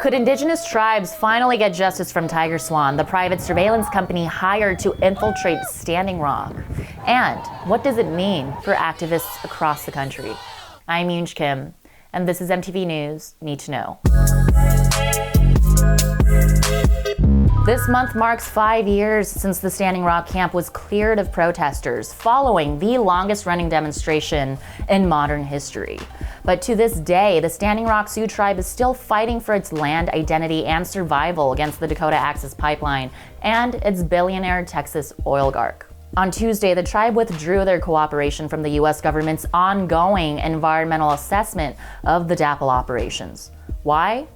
Could Indigenous tribes finally get justice from TigerSwan, the private surveillance company hired to infiltrate Standing Rock? And what does it mean for activists across the country? I'm Yoonj Kim, and this is MTV News Need to Know. This month marks 5 years since the Standing Rock camp was cleared of protesters, following the longest-running demonstration in modern history. But to this day, the Standing Rock Sioux tribe is still fighting for its land, identity, and survival against the Dakota Access Pipeline and its billionaire Texas oligarch. On Tuesday, the tribe withdrew their cooperation from the U.S. government's ongoing environmental assessment of the DAPL operations. Why?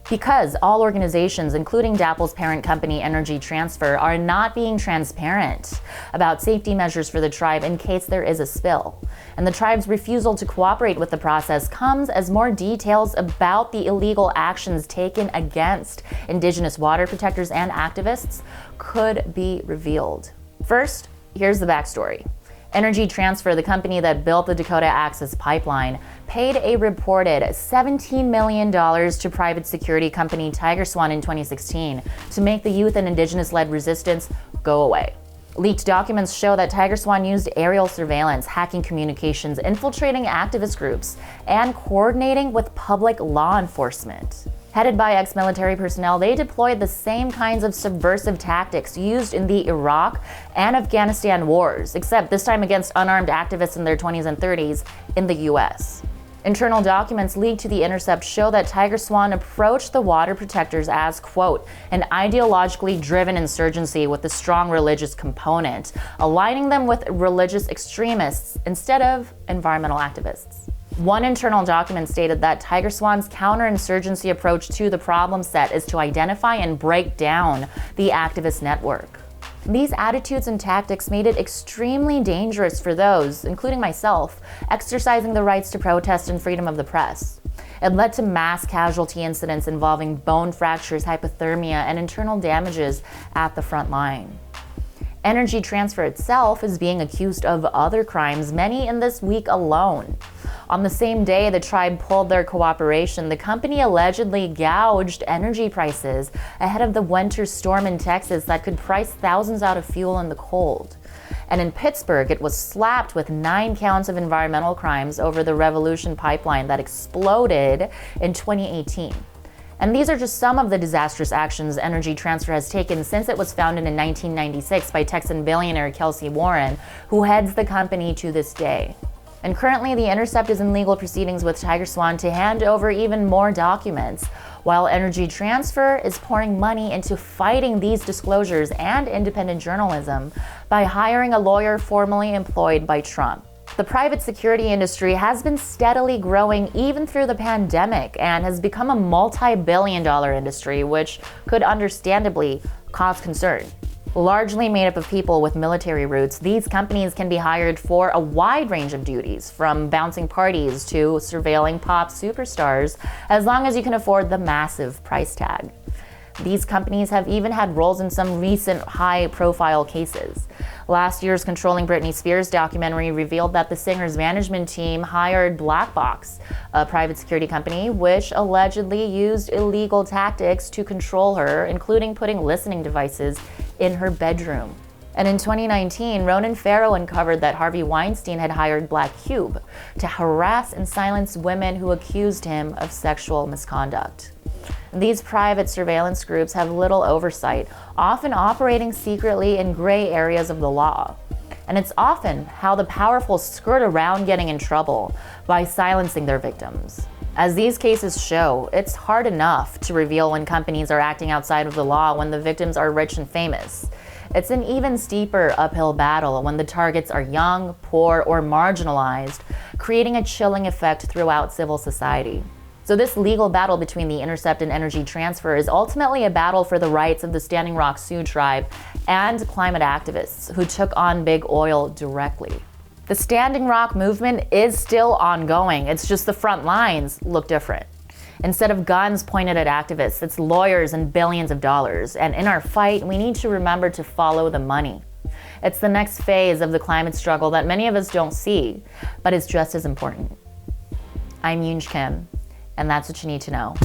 Because all organizations, including DAPL's parent company Energy Transfer, are not being transparent about safety measures for the tribe in case there is a spill. And the tribe's refusal to cooperate with the process comes as more details about the illegal actions taken against Indigenous water protectors and activists could be revealed. First, here's the backstory. Energy Transfer, the company that built the Dakota Access Pipeline, paid a reported $17 million to private security company TigerSwan in 2016 to make the youth and Indigenous-led resistance go away. Leaked documents show that TigerSwan used aerial surveillance, hacking communications, infiltrating activist groups, and coordinating with public law enforcement. Headed by ex-military personnel, they deployed the same kinds of subversive tactics used in the Iraq and Afghanistan wars, except this time against unarmed activists in their 20s and 30s in the US. Internal documents leaked to The Intercept show that TigerSwan approached the water protectors as, quote, an ideologically driven insurgency with a strong religious component, aligning them with religious extremists instead of environmental activists. One internal document stated that TigerSwan's counterinsurgency approach to the problem set is to identify and break down the activist network. These attitudes and tactics made it extremely dangerous for those, including myself, exercising the rights to protest and freedom of the press. It led to mass casualty incidents involving bone fractures, hypothermia, and internal damages at the front line. Energy Transfer itself is being accused of other crimes, many in this week alone. On the same day the tribe pulled their cooperation, the company allegedly gouged energy prices ahead of the winter storm in Texas that could price thousands out of fuel in the cold. And in Pittsburgh, it was slapped with 9 counts of environmental crimes over the Revolution pipeline that exploded in 2018. And these are just some of the disastrous actions Energy Transfer has taken since it was founded in 1996 by Texan billionaire Kelsey Warren, who heads the company to this day. And currently, The Intercept is in legal proceedings with TigerSwan to hand over even more documents, while Energy Transfer is pouring money into fighting these disclosures and independent journalism by hiring a lawyer formerly employed by Trump. The private security industry has been steadily growing even through the pandemic and has become a multi-billion-dollar industry, which could understandably cause concern. Largely made up of people with military roots, these companies can be hired for a wide range of duties, from bouncing parties to surveilling pop superstars, as long as you can afford the massive price tag. These companies have even had roles in some recent high-profile cases. Last year's Controlling Britney Spears documentary revealed that the singer's management team hired Black Box, a private security company which allegedly used illegal tactics to control her, including putting listening devices in her bedroom. And in 2019, Ronan Farrow uncovered that Harvey Weinstein had hired Black Cube to harass and silence women who accused him of sexual misconduct. These private surveillance groups have little oversight, often operating secretly in gray areas of the law. And it's often how the powerful skirt around getting in trouble by silencing their victims. As these cases show, it's hard enough to reveal when companies are acting outside of the law when the victims are rich and famous. It's an even steeper uphill battle when the targets are young, poor, or marginalized, creating a chilling effect throughout civil society. So this legal battle between The Intercept and Energy Transfer is ultimately a battle for the rights of the Standing Rock Sioux tribe and climate activists who took on big oil directly. The Standing Rock movement is still ongoing, it's just the front lines look different. Instead of guns pointed at activists, it's lawyers and billions of dollars. And in our fight, we need to remember to follow the money. It's the next phase of the climate struggle that many of us don't see, but it's just as important. I'm Yoonj Kim, and that's what you need to know.